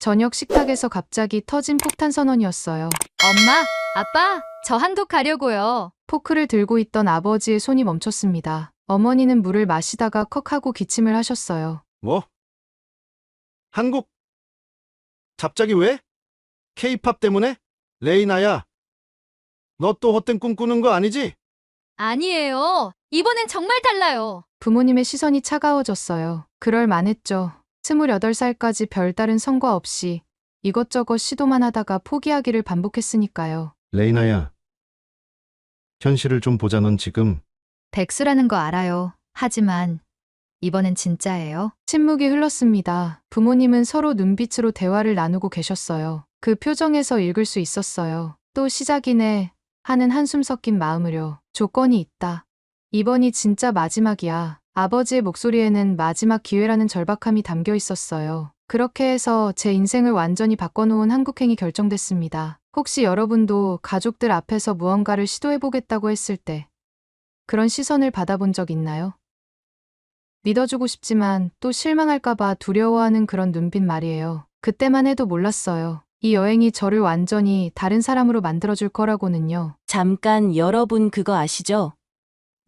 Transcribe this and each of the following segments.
저녁 식탁에서 갑자기 터진 폭탄 선언이었어요. 엄마, 아빠, 저 한국 가려고요. 포크를 들고 있던 아버지의 손이 멈췄습니다. 어머니는 물을 마시다가 컥 하고 기침을 하셨어요. 뭐? 한국? 갑자기 왜? 케이팝 때문에? 레이나야, 너 또 헛된 꿈 꾸는 거 아니지? 아니에요. 이번엔 정말 달라요. 부모님의 시선이 차가워졌어요. 그럴 만했죠. 28살까지 별다른 성과 없이 이것저것 시도만 하다가 포기하기를 반복했으니까요. 레이나야, 현실을 좀 보자. 넌 지금 백수라는 거 알아요. 하지만 이번엔 진짜예요. 침묵이 흘렀습니다. 부모님은 서로 눈빛으로 대화를 나누고 계셨어요. 그 표정에서 읽을 수 있었어요. 또 시작이네 하는 한숨 섞인 마음으려. 조건이 있다. 이번이 진짜 마지막이야. 아버지의 목소리에는 마지막 기회라는 절박함이 담겨 있었어요. 그렇게 해서 제 인생을 완전히 바꿔놓은 한국행이 결정됐습니다. 혹시 여러분도 가족들 앞에서 무언가를 시도해보겠다고 했을 때 그런 시선을 받아본 적 있나요? 믿어주고 싶지만 또 실망할까봐 두려워하는 그런 눈빛 말이에요. 그때만 해도 몰랐어요. 이 여행이 저를 완전히 다른 사람으로 만들어줄 거라고는요. 잠깐 여러분 그거 아시죠?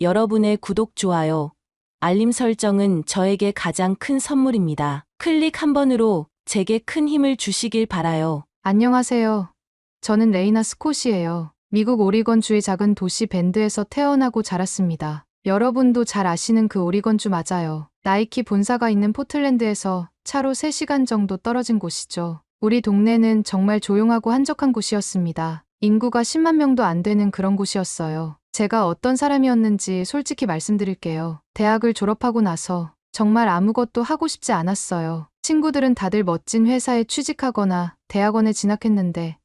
여러분의 구독, 좋아요, 알림 설정은 저에게 가장 큰 선물입니다. 클릭 한 번으로 제게 큰 힘을 주시길 바라요. 안녕하세요. 저는 레이나 스콧이에요. 미국 오리건주의 작은 도시 밴드에서 태어나고 자랐습니다. 여러분도 잘 아시는 그 오리건주 맞아요. 나이키 본사가 있는 포틀랜드에서 차로 3시간 정도 떨어진 곳이죠. 우리 동네는 정말 조용하고 한적한 곳이었습니다. 인구가 10만 명도 안 되는 그런 곳이었어요. 제가 어떤 사람이었는지 솔직히 말씀드릴게요. 대학을 졸업하고 나서 정말 아무것도 하고 싶지 않았어요. 친구들은 다들 멋진 회사에 취직하거나 대학원에 진학했는데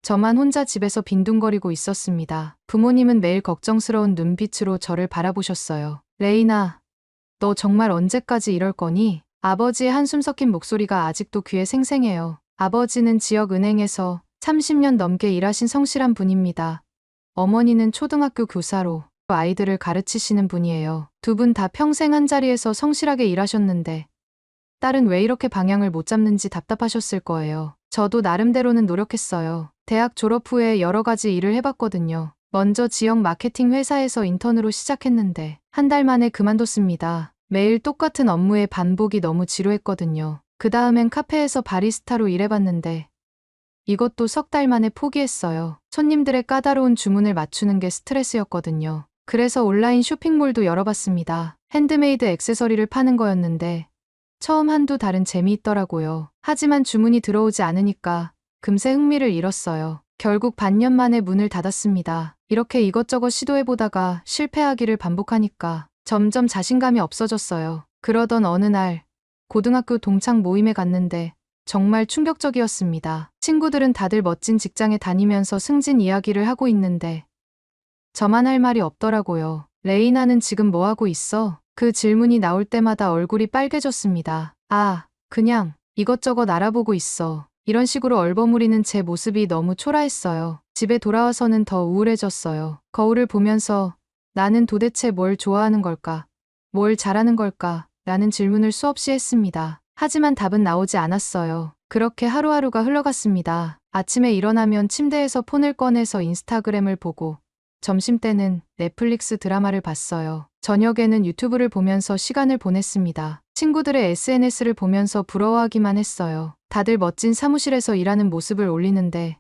저만 혼자 집에서 빈둥거리고 있었습니다. 부모님은 매일 걱정스러운 눈빛으로 저를 바라보셨어요. 레이나, 너 정말 언제까지 이럴 거니? 아버지의 한숨 섞인 목소리가 아직도 귀에 생생해요. 아버지는 지역은행에서 30년 넘게 일하신 성실한 분입니다. 어머니는 초등학교 교사로 아이들을 가르치시는 분이에요. 두 분 다 평생 한 자리에서 성실하게 일하셨는데 딸은 왜 이렇게 방향을 못 잡는지 답답하셨을 거예요. 저도 나름대로는 노력했어요. 대학 졸업 후에 여러 가지 일을 해봤거든요. 먼저 지역 마케팅 회사에서 인턴으로 시작했는데 한 달 만에 그만뒀습니다. 매일 똑같은 업무의 반복이 너무 지루했거든요. 그 다음엔 카페에서 바리스타로 일해봤는데 이것도 석 달 만에 포기했어요. 손님들의 까다로운 주문을 맞추는 게 스트레스였거든요. 그래서 온라인 쇼핑몰도 열어봤습니다. 핸드메이드 액세서리를 파는 거였는데 처음 한두 달은 재미있더라고요. 하지만 주문이 들어오지 않으니까 금세 흥미를 잃었어요. 결국 반년 만에 문을 닫았습니다. 이렇게 이것저것 시도해보다가 실패하기를 반복하니까 점점 자신감이 없어졌어요. 그러던 어느 날 고등학교 동창 모임에 갔는데 정말 충격적이었습니다. 친구들은 다들 멋진 직장에 다니면서 승진 이야기를 하고 있는데 저만 할 말이 없더라고요. 레이나는 지금 뭐 하고 있어? 그 질문이 나올 때마다 얼굴이 빨개졌습니다. 아, 그냥 이것저것 알아보고 있어. 이런 식으로 얼버무리는 제 모습이 너무 초라했어요. 집에 돌아와서는 더 우울해졌어요. 거울을 보면서 나는 도대체 뭘 좋아하는 걸까? 뭘 잘하는 걸까? 라는 질문을 수없이 했습니다. 하지만 답은 나오지 않았어요. 그렇게 하루하루가 흘러갔습니다. 아침에 일어나면 침대에서 폰을 꺼내서 인스타그램을 보고 점심때는 넷플릭스 드라마를 봤어요. 저녁에는 유튜브를 보면서 시간을 보냈습니다. 친구들의 SNS를 보면서 부러워하기만 했어요. 다들 멋진 사무실에서 일하는 모습을 올리는데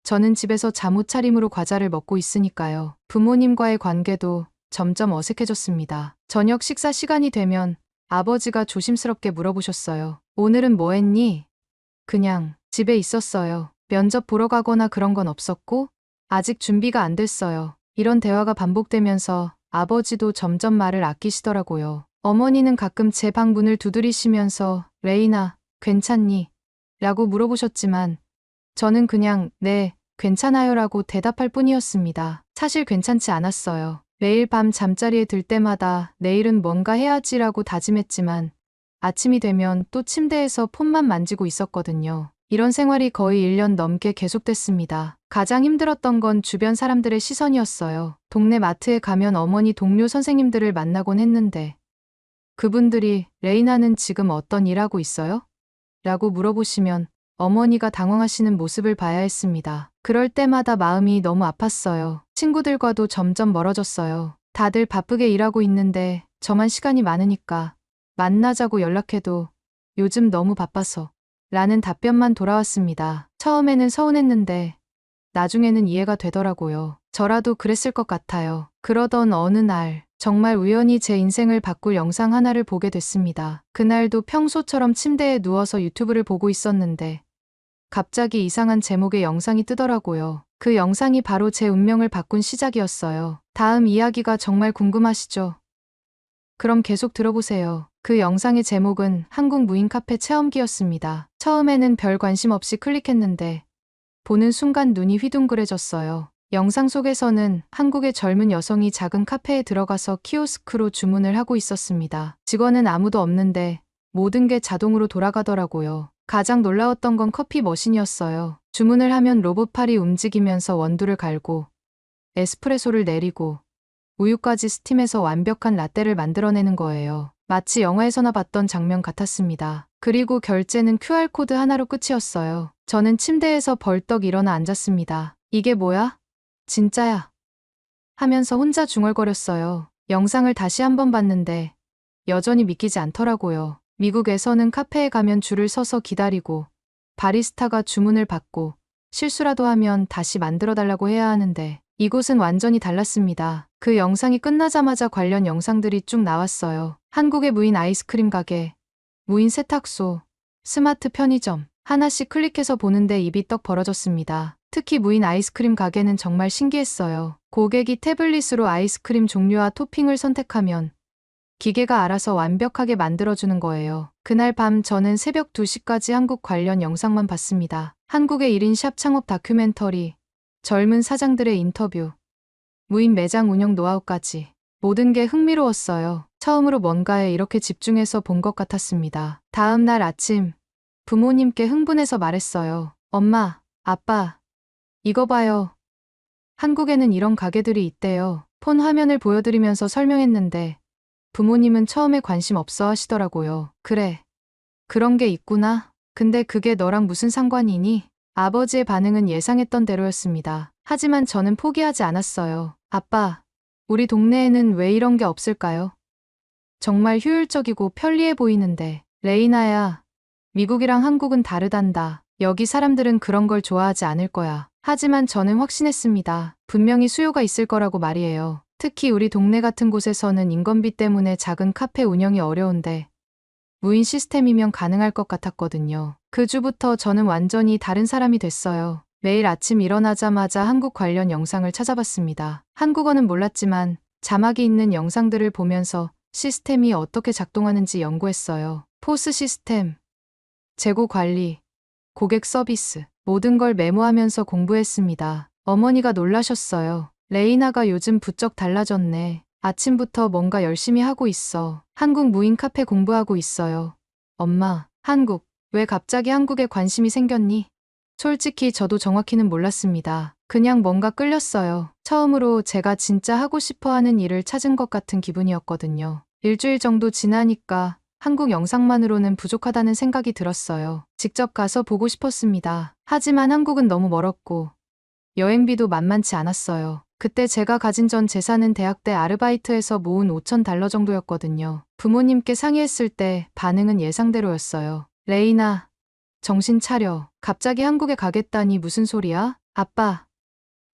저는 집에서 잠옷차림으로 과자를 먹고 있으니까요. 부모님과의 관계도 점점 어색해졌습니다. 저녁 식사 시간이 되면 아버지가 조심스럽게 물어보셨어요. 오늘은 뭐 했니? 그냥 집에 있었어요. 면접 보러 가거나 그런 건 없었고 아직 준비가 안 됐어요. 이런 대화가 반복되면서 아버지도 점점 말을 아끼시더라고요. 어머니는 가끔 제 방 문을 두드리시면서 레이나, 괜찮니? 라고 물어보셨지만 저는 그냥 네, 괜찮아요 라고 대답할 뿐이었습니다. 사실 괜찮지 않았어요. 매일 밤 잠자리에 들 때마다 내일은 뭔가 해야지라고 다짐했지만 아침이 되면 또 침대에서 폰만 만지고 있었거든요. 이런 생활이 거의 1년 넘게 계속됐습니다. 가장 힘들었던 건 주변 사람들의 시선이었어요. 동네 마트에 가면 어머니 동료 선생님들을 만나곤 했는데 그분들이 레이나는 지금 어떤 일 하고 있어요? 라고 물어보시면 어머니가 당황하시는 모습을 봐야 했습니다. 그럴 때마다 마음이 너무 아팠어요. 친구들과도 점점 멀어졌어요. 다들 바쁘게 일하고 있는데 저만 시간이 많으니까 만나자고 연락해도 요즘 너무 바빠서 라는 답변만 돌아왔습니다. 처음에는 서운했는데 나중에는 이해가 되더라고요. 저라도 그랬을 것 같아요. 그러던 어느 날 정말 우연히 제 인생을 바꿀 영상 하나를 보게 됐습니다. 그날도 평소처럼 침대에 누워서 유튜브를 보고 있었는데 갑자기 이상한 제목의 영상이 뜨더라고요. 그 영상이 바로 제 운명을 바꾼 시작이었어요. 다음 이야기가 정말 궁금하시죠? 그럼 계속 들어보세요. 그 영상의 제목은 한국 무인 카페 체험기였습니다. 처음에는 별 관심 없이 클릭했는데 보는 순간 눈이 휘둥그레졌어요. 영상 속에서는 한국의 젊은 여성이 작은 카페에 들어가서 키오스크로 주문을 하고 있었습니다. 직원은 아무도 없는데 모든 게 자동으로 돌아가더라고요. 가장 놀라웠던 건 커피 머신이었어요. 주문을 하면 로봇팔이 움직이면서 원두를 갈고 에스프레소를 내리고 우유까지 스팀해서 완벽한 라떼를 만들어내는 거예요. 마치 영화에서나 봤던 장면 같았습니다. 그리고 결제는 QR코드 하나로 끝이었어요. 저는 침대에서 벌떡 일어나 앉았습니다. 이게 뭐야? 진짜야. 하면서 혼자 중얼거렸어요. 영상을 다시 한번 봤는데 여전히 믿기지 않더라고요. 미국에서는 카페에 가면 줄을 서서 기다리고 바리스타가 주문을 받고 실수라도 하면 다시 만들어달라고 해야 하는데 이곳은 완전히 달랐습니다. 그 영상이 끝나자마자 관련 영상들이 쭉 나왔어요. 한국의 무인 아이스크림 가게, 무인 세탁소, 스마트 편의점. 하나씩 클릭해서 보는데 입이 떡 벌어졌습니다. 특히 무인 아이스크림 가게는 정말 신기했어요. 고객이 태블릿으로 아이스크림 종류와 토핑을 선택하면 기계가 알아서 완벽하게 만들어주는 거예요. 그날 밤 저는 새벽 2시까지 한국 관련 영상만 봤습니다. 한국의 1인 샵 창업 다큐멘터리, 젊은 사장들의 인터뷰, 무인 매장 운영 노하우까지 모든 게 흥미로웠어요. 처음으로 뭔가에 이렇게 집중해서 본 것 같았습니다. 다음 날 아침 부모님께 흥분해서 말했어요. 엄마, 아빠, 이거 봐요. 한국에는 이런 가게들이 있대요. 폰 화면을 보여드리면서 설명했는데 부모님은 처음에 관심 없어 하시더라고요. 그래, 그런 게 있구나. 근데 그게 너랑 무슨 상관이니? 아버지의 반응은 예상했던 대로였습니다. 하지만 저는 포기하지 않았어요. 아빠, 우리 동네에는 왜 이런 게 없을까요? 정말 효율적이고 편리해 보이는데. 레이나야, 미국이랑 한국은 다르단다. 여기 사람들은 그런 걸 좋아하지 않을 거야. 하지만 저는 확신했습니다. 분명히 수요가 있을 거라고 말이에요. 특히 우리 동네 같은 곳에서는 인건비 때문에 작은 카페 운영이 어려운데 무인 시스템이면 가능할 것 같았거든요. 그 주부터 저는 완전히 다른 사람이 됐어요. 매일 아침 일어나자마자 한국 관련 영상을 찾아봤습니다. 한국어는 몰랐지만 자막이 있는 영상들을 보면서 시스템이 어떻게 작동하는지 연구했어요. 포스 시스템, 재고 관리, 고객 서비스, 모든 걸 메모하면서 공부했습니다. 어머니가 놀라셨어요. 레이나가 요즘 부쩍 달라졌네. 아침부터 뭔가 열심히 하고 있어. 한국 무인 카페 공부하고 있어요. 엄마, 한국, 왜 갑자기 한국에 관심이 생겼니? 솔직히 저도 정확히는 몰랐습니다. 그냥 뭔가 끌렸어요. 처음으로 제가 진짜 하고 싶어 하는 일을 찾은 것 같은 기분이었거든요. 일주일 정도 지나니까 한국 영상만으로는 부족하다는 생각이 들었어요. 직접 가서 보고 싶었습니다. 하지만 한국은 너무 멀었고 여행비도 만만치 않았어요. 그때 제가 가진 전 재산은 대학 때 아르바이트에서 모은 $5,000 정도였거든요. 부모님께 상의했을 때 반응은 예상대로였어요. 레이나, 정신 차려. 갑자기 한국에 가겠다니 무슨 소리야? 아빠,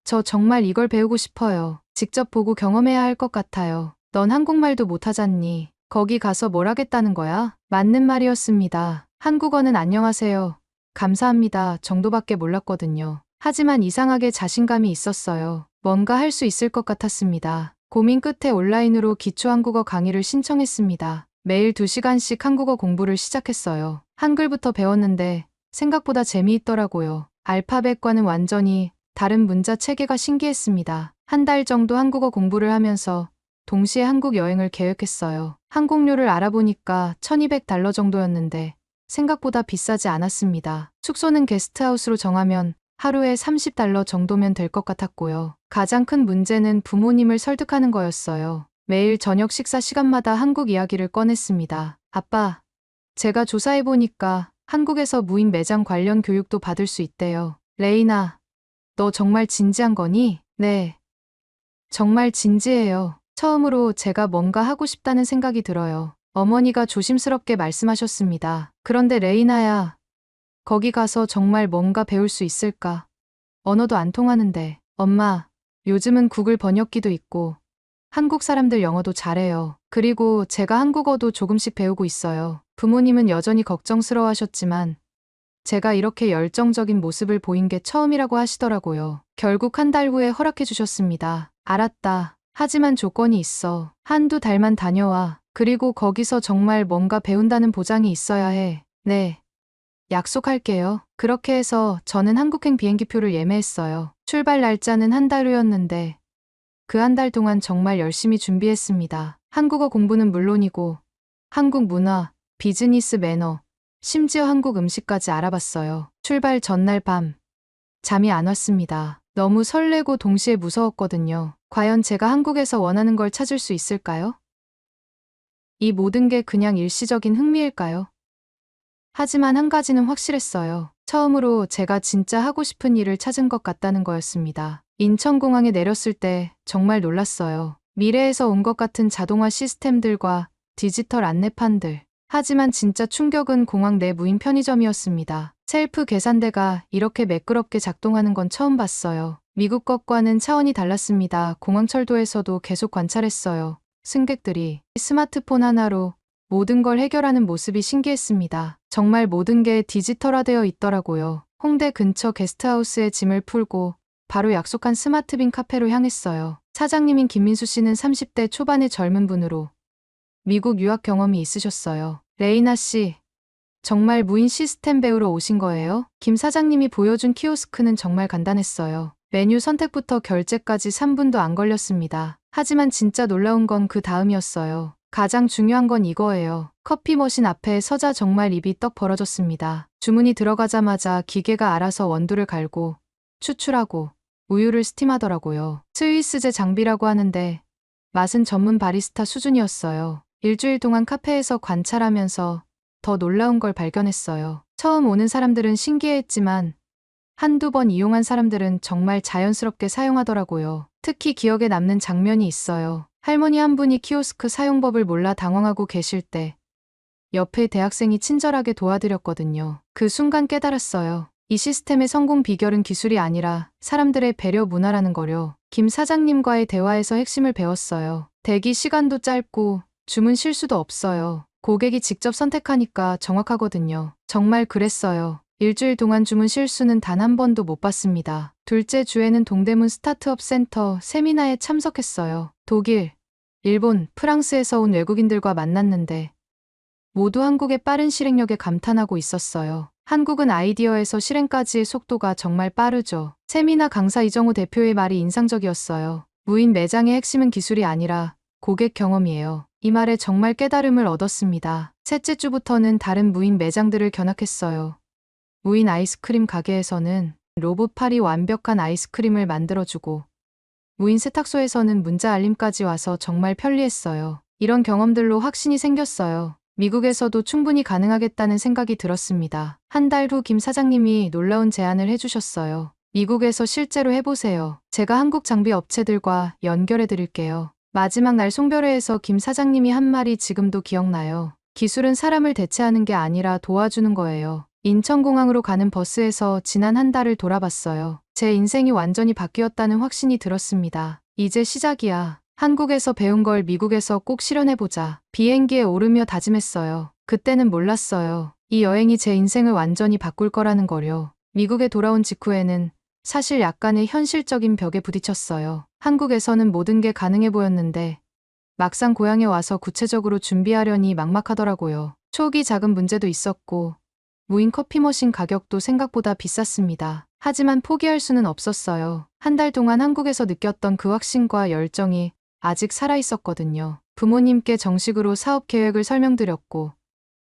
저 정말 이걸 배우고 싶어요. 직접 보고 경험해야 할 것 같아요. 넌 한국말도 못하잖니. 거기 가서 뭘 하겠다는 거야? 맞는 말이었습니다. 한국어는 안녕하세요, 감사합니다 정도밖에 몰랐거든요. 하지만 이상하게 자신감이 있었어요. 뭔가 할 수 있을 것 같았습니다. 고민 끝에 온라인으로 기초 한국어 강의를 신청했습니다. 매일 2시간씩 한국어 공부를 시작했어요. 한글부터 배웠는데 생각보다 재미있더라고요. 알파벳과는 완전히 다른 문자 체계가 신기했습니다. 한 달 정도 한국어 공부를 하면서 동시에 한국 여행을 계획했어요. 항공료를 알아보니까 $1,200 정도였는데 생각보다 비싸지 않았습니다. 숙소는 게스트하우스로 정하면 하루에 $30 정도면 될 것 같았고요. 가장 큰 문제는 부모님을 설득하는 거였어요. 매일 저녁 식사 시간마다 한국 이야기를 꺼냈습니다. 아빠, 제가 조사해보니까 한국에서 무인 매장 관련 교육도 받을 수 있대요. 레이나, 너 정말 진지한 거니? 네. 정말 진지해요. 처음으로 제가 뭔가 하고 싶다는 생각이 들어요. 어머니가 조심스럽게 말씀하셨습니다. 그런데 레이나야, 거기 가서 정말 뭔가 배울 수 있을까? 언어도 안 통하는데. 엄마, 요즘은 구글 번역기도 있고 한국 사람들 영어도 잘해요. 그리고 제가 한국어도 조금씩 배우고 있어요. 부모님은 여전히 걱정스러워하셨지만 제가 이렇게 열정적인 모습을 보인 게 처음이라고 하시더라고요. 결국 한 달 후에 허락해 주셨습니다. 알았다. 하지만 조건이 있어. 한두 달만 다녀와. 그리고 거기서 정말 뭔가 배운다는 보장이 있어야 해. 네. 약속할게요. 그렇게 해서 저는 한국행 비행기표를 예매했어요. 출발 날짜는 한 달 후였는데 그 한 달 동안 정말 열심히 준비했습니다. 한국어 공부는 물론이고 한국 문화, 비즈니스 매너, 심지어 한국 음식까지 알아봤어요. 출발 전날 밤 잠이 안 왔습니다. 너무 설레고 동시에 무서웠거든요. 과연 제가 한국에서 원하는 걸 찾을 수 있을까요? 이 모든 게 그냥 일시적인 흥미일까요? 하지만 한 가지는 확실했어요. 처음으로 제가 진짜 하고 싶은 일을 찾은 것 같다는 거였습니다. 인천공항에 내렸을 때 정말 놀랐어요. 미래에서 온 것 같은 자동화 시스템들과 디지털 안내판들. 하지만 진짜 충격은 공항 내 무인 편의점이었습니다. 셀프 계산대가 이렇게 매끄럽게 작동하는 건 처음 봤어요. 미국 것과는 차원이 달랐습니다. 공항철도에서도 계속 관찰했어요. 승객들이 스마트폰 하나로 모든 걸 해결하는 모습이 신기했습니다. 정말 모든 게 디지털화되어 있더라고요. 홍대 근처 게스트하우스에 짐을 풀고 바로 약속한 스마트빈 카페로 향했어요. 사장님인 김민수 씨는 30대 초반의 젊은 분으로 미국 유학 경험이 있으셨어요. 레이나 씨, 정말 무인 시스템 배우러 오신 거예요? 김 사장님이 보여준 키오스크는 정말 간단했어요. 메뉴 선택부터 결제까지 3분도 안 걸렸습니다. 하지만 진짜 놀라운 건 그 다음이었어요. 가장 중요한 건 이거예요. 커피 머신 앞에 서자 정말 입이 떡 벌어졌습니다. 주문이 들어가자마자 기계가 알아서 원두를 갈고 추출하고 우유를 스팀하더라고요. 스위스제 장비라고 하는데 맛은 전문 바리스타 수준이었어요. 일주일 동안 카페에서 관찰하면서 더 놀라운 걸 발견했어요. 처음 오는 사람들은 신기해했지만 한두 번 이용한 사람들은 정말 자연스럽게 사용하더라고요. 특히 기억에 남는 장면이 있어요. 할머니 한 분이 키오스크 사용법을 몰라 당황하고 계실 때 옆에 대학생이 친절하게 도와드렸거든요. 그 순간 깨달았어요. 이 시스템의 성공 비결은 기술이 아니라 사람들의 배려 문화라는 거요. 김 사장님과의 대화에서 핵심을 배웠어요. 대기 시간도 짧고 주문 실수도 없어요. 고객이 직접 선택하니까 정확하거든요. 정말 그랬어요. 일주일 동안 주문 실수는 단 한 번도 못 봤습니다. 둘째 주에는 동대문 스타트업 센터 세미나에 참석했어요. 독일, 일본, 프랑스에서 온 외국인들과 만났는데 모두 한국의 빠른 실행력에 감탄하고 있었어요. 한국은 아이디어에서 실행까지의 속도가 정말 빠르죠. 세미나 강사 이정호 대표의 말이 인상적이었어요. 무인 매장의 핵심은 기술이 아니라 고객 경험이에요. 이 말에 정말 깨달음을 얻었습니다. 셋째 주부터는 다른 무인 매장들을 견학했어요. 무인 아이스크림 가게에서는 로봇팔이 완벽한 아이스크림을 만들어주고 무인 세탁소에서는 문자 알림까지 와서 정말 편리했어요. 이런 경험들로 확신이 생겼어요. 미국에서도 충분히 가능하겠다는 생각이 들었습니다. 한 달 후 김 사장님이 놀라운 제안을 해주셨어요. 미국에서 실제로 해보세요. 제가 한국 장비 업체들과 연결해 드릴게요. 마지막 날 송별회에서 김 사장님이 한 말이 지금도 기억나요. 기술은 사람을 대체하는 게 아니라 도와주는 거예요. 인천공항으로 가는 버스에서 지난 한 달을 돌아봤어요. 제 인생이 완전히 바뀌었다는 확신이 들었습니다. 이제 시작이야. 한국에서 배운 걸 미국에서 꼭 실현해보자. 비행기에 오르며 다짐했어요. 그때는 몰랐어요. 이 여행이 제 인생을 완전히 바꿀 거라는 거요. 미국에 돌아온 직후에는 사실 약간의 현실적인 벽에 부딪혔어요. 한국에서는 모든 게 가능해 보였는데 막상 고향에 와서 구체적으로 준비하려니 막막하더라고요. 초기 작은 문제도 있었고 무인 커피 머신 가격도 생각보다 비쌌습니다. 하지만 포기할 수는 없었어요. 한 달 동안 한국에서 느꼈던 그 확신과 열정이 아직 살아있었거든요. 부모님께 정식으로 사업 계획을 설명드렸고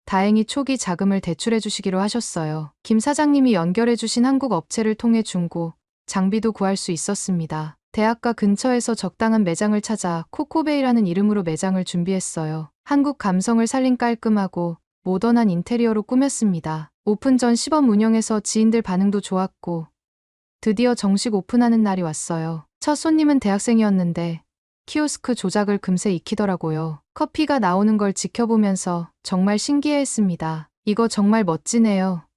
다행히 초기 자금을 대출해 주시기로 하셨어요. 김 사장님이 연결해 주신 한국 업체를 통해 중고, 장비도 구할 수 있었습니다. 대학가 근처에서 적당한 매장을 찾아 코코베이라는 이름으로 매장을 준비했어요. 한국 감성을 살린 깔끔하고 모던한 인테리어로 꾸몄습니다. 오픈 전 시범 운영해서 지인들 반응도 좋았고 드디어 정식 오픈하는 날이 왔어요. 첫 손님은 대학생이었는데 키오스크 조작을 금세 익히더라고요. 커피가 나오는 걸 지켜보면서 정말 신기해했습니다. 이거 정말 멋지네요.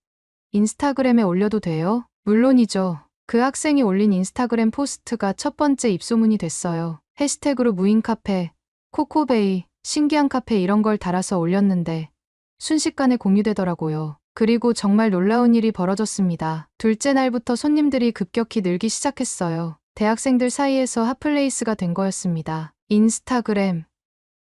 인스타그램에 올려도 돼요? 물론이죠. 그 학생이 올린 인스타그램 포스트가 첫 번째 입소문이 됐어요. 해시태그로 무인 카페, 코코베이, 신기한 카페 이런 걸 달아서 올렸는데 순식간에 공유되더라고요. 그리고 정말 놀라운 일이 벌어졌습니다. 둘째 날부터 손님들이 급격히 늘기 시작했어요. 대학생들 사이에서 핫플레이스가 된 거였습니다. 인스타그램,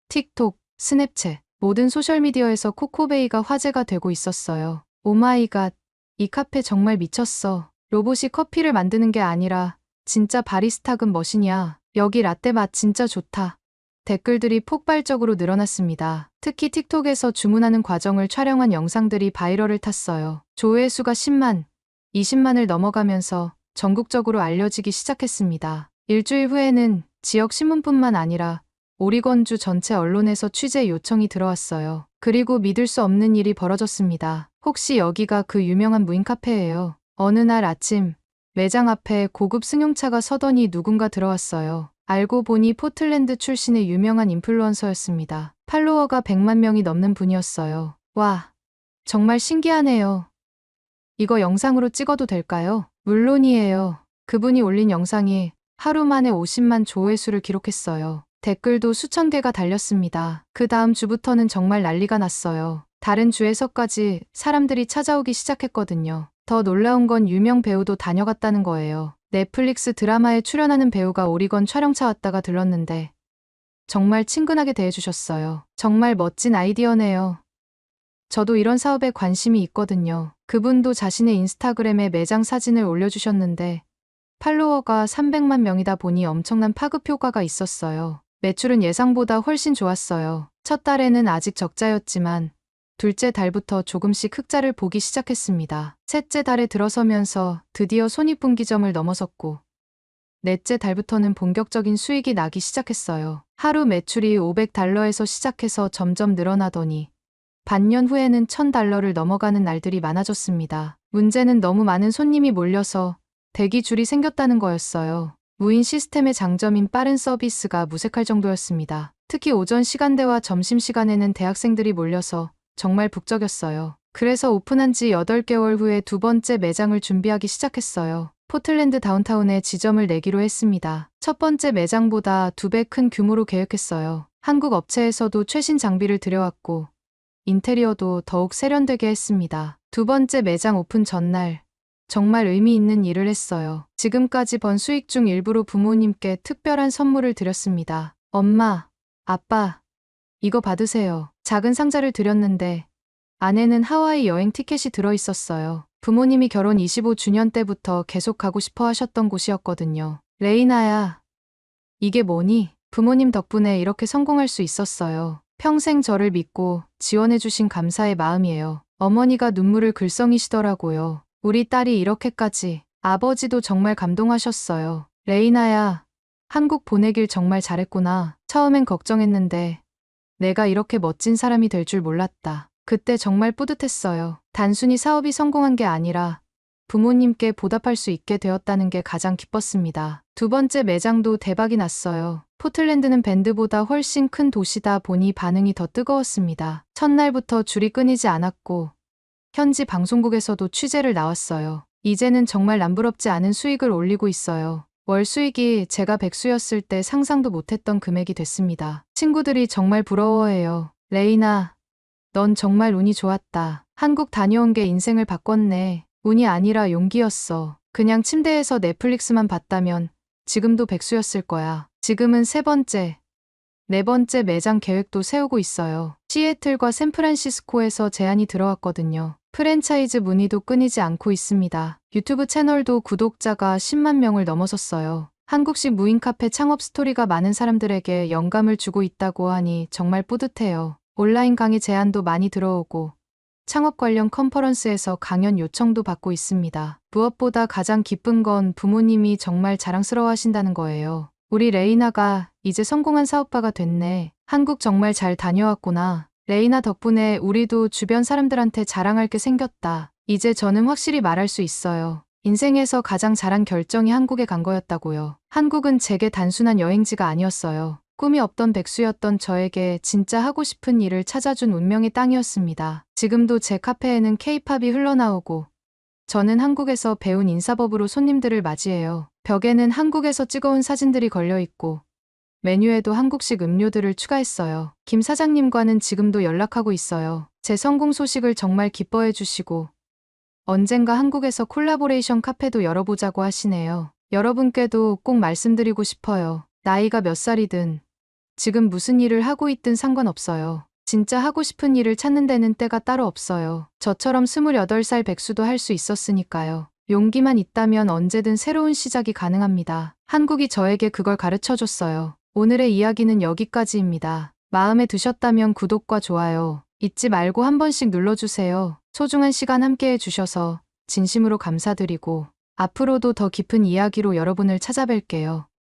틱톡, 스냅챗, 모든 소셜미디어에서 코코베이가 화제가 되고 있었어요. 오마이갓, 이 카페 정말 미쳤어. 로봇이 커피를 만드는 게 아니라 진짜 바리스타급 머신이야. 여기 라떼 맛 진짜 좋다. 댓글들이 폭발적으로 늘어났습니다. 특히 틱톡에서 주문하는 과정을 촬영한 영상들이 바이럴을 탔어요. 조회수가 10만, 20만을 넘어가면서 전국적으로 알려지기 시작했습니다. 일주일 후에는 지역 신문뿐만 아니라 오리건주 전체 언론에서 취재 요청이 들어왔어요. 그리고 믿을 수 없는 일이 벌어졌습니다. 혹시 여기가 그 유명한 무인 카페예요? 어느 날 아침 매장 앞에 고급 승용차가 서더니 누군가 들어왔어요. 알고 보니 포틀랜드 출신의 유명한 인플루언서였습니다. 팔로워가 100만 명이 넘는 분이었어요. 와, 정말 신기하네요. 이거 영상으로 찍어도 될까요? 물론이에요. 그분이 올린 영상이 하루 만에 50만 조회수를 기록했어요. 댓글도 수천 개가 달렸습니다. 그 다음 주부터는 정말 난리가 났어요. 다른 주에서까지 사람들이 찾아오기 시작했거든요. 더 놀라운 건 유명 배우도 다녀갔다는 거예요. 넷플릭스 드라마에 출연하는 배우가 오리건 촬영차 왔다가 들렀는데 정말 친근하게 대해주셨어요. 정말 멋진 아이디어네요. 저도 이런 사업에 관심이 있거든요. 그분도 자신의 인스타그램에 매장 사진을 올려주셨는데 팔로워가 300만 명이다 보니 엄청난 파급 효과가 있었어요. 매출은 예상보다 훨씬 좋았어요. 첫 달에는 아직 적자였지만 둘째 달부터 조금씩 흑자를 보기 시작했습니다. 셋째 달에 들어서면서 드디어 손익분기점을 넘어섰고 넷째 달부터는 본격적인 수익이 나기 시작했어요. 하루 매출이 500달러에서 시작해서 점점 늘어나더니 반년 후에는 1000달러를 넘어가는 날들이 많아졌습니다. 문제는 너무 많은 손님이 몰려서 대기줄이 생겼다는 거였어요. 무인 시스템의 장점인 빠른 서비스가 무색할 정도였습니다. 특히 오전 시간대와 점심시간에는 대학생들이 몰려서 정말 북적였어요. 그래서 오픈한 지 8개월 후에 두 번째 매장을 준비하기 시작했어요. 포틀랜드 다운타운에 지점을 내기로 했습니다. 첫 번째 매장보다 2배 큰 규모로 계획했어요. 한국 업체에서도 최신 장비를 들여왔고 인테리어도 더욱 세련되게 했습니다. 두 번째 매장 오픈 전날 정말 의미 있는 일을 했어요. 지금까지 번 수익 중 일부로 부모님께 특별한 선물을 드렸습니다. 엄마, 아빠, 이거 받으세요. 작은 상자를 드렸는데 안에는 하와이 여행 티켓이 들어있었어요. 부모님이 결혼 25주년 때부터 계속 가고 싶어 하셨던 곳이었거든요. 레이나야, 이게 뭐니? 부모님 덕분에 이렇게 성공할 수 있었어요. 평생 저를 믿고 지원해주신 감사의 마음이에요. 어머니가 눈물을 글썽이시더라고요. 우리 딸이 이렇게까지. 아버지도 정말 감동하셨어요. 레이나야, 한국 보내길 정말 잘했구나. 처음엔 걱정했는데 내가 이렇게 멋진 사람이 될 줄 몰랐다. 그때 정말 뿌듯했어요. 단순히 사업이 성공한 게 아니라 부모님께 보답할 수 있게 되었다는 게 가장 기뻤습니다. 두 번째 매장도 대박이 났어요. 포틀랜드는 밴드보다 훨씬 큰 도시다 보니 반응이 더 뜨거웠습니다. 첫날부터 줄이 끊이지 않았고 현지 방송국에서도 취재를 나왔어요. 이제는 정말 남부럽지 않은 수익을 올리고 있어요. 월 수익이 제가 백수였을 때 상상도 못했던 금액이 됐습니다. 친구들이 정말 부러워해요. 레이나, 넌 정말 운이 좋았다. 한국 다녀온 게 인생을 바꿨네. 운이 아니라 용기였어. 그냥 침대에서 넷플릭스만 봤다면 지금도 백수였을 거야. 지금은 세 번째, 네 번째 매장 계획도 세우고 있어요. 시애틀과 샌프란시스코에서 제안이 들어왔거든요. 프랜차이즈 문의도 끊이지 않고 있습니다. 유튜브 채널도 구독자가 10만 명을 넘어섰어요. 한국식 무인 카페 창업 스토리가 많은 사람들에게 영감을 주고 있다고 하니 정말 뿌듯해요. 온라인 강의 제안도 많이 들어오고 창업 관련 컨퍼런스에서 강연 요청도 받고 있습니다. 무엇보다 가장 기쁜 건 부모님이 정말 자랑스러워하신다는 거예요. 우리 레이나가 이제 성공한 사업가가 됐네. 한국 정말 잘 다녀왔구나. 레이나 덕분에 우리도 주변 사람들한테 자랑할 게 생겼다. 이제 저는 확실히 말할 수 있어요. 인생에서 가장 잘한 결정이 한국에 간 거였다고요. 한국은 제게 단순한 여행지가 아니었어요. 꿈이 없던 백수였던 저에게 진짜 하고 싶은 일을 찾아준 운명의 땅이었습니다. 지금도 제 카페에는 케이팝이 흘러나오고 저는 한국에서 배운 인사법으로 손님들을 맞이해요. 벽에는 한국에서 찍어온 사진들이 걸려 있고 메뉴에도 한국식 음료들을 추가했어요. 김 사장님과는 지금도 연락하고 있어요. 제 성공 소식을 정말 기뻐해 주시고 언젠가 한국에서 콜라보레이션 카페도 열어보자고 하시네요. 여러분께도 꼭 말씀드리고 싶어요. 나이가 몇 살이든 지금 무슨 일을 하고 있든 상관없어요. 진짜 하고 싶은 일을 찾는 데는 때가 따로 없어요. 저처럼 28살 백수도 할 수 있었으니까요. 용기만 있다면 언제든 새로운 시작이 가능합니다. 한국이 저에게 그걸 가르쳐 줬어요. 오늘의 이야기는 여기까지입니다. 마음에 드셨다면 구독과 좋아요 잊지 말고 한 번씩 눌러주세요. 소중한 시간 함께 해주셔서 진심으로 감사드리고 앞으로도 더 깊은 이야기로 여러분을 찾아뵐게요.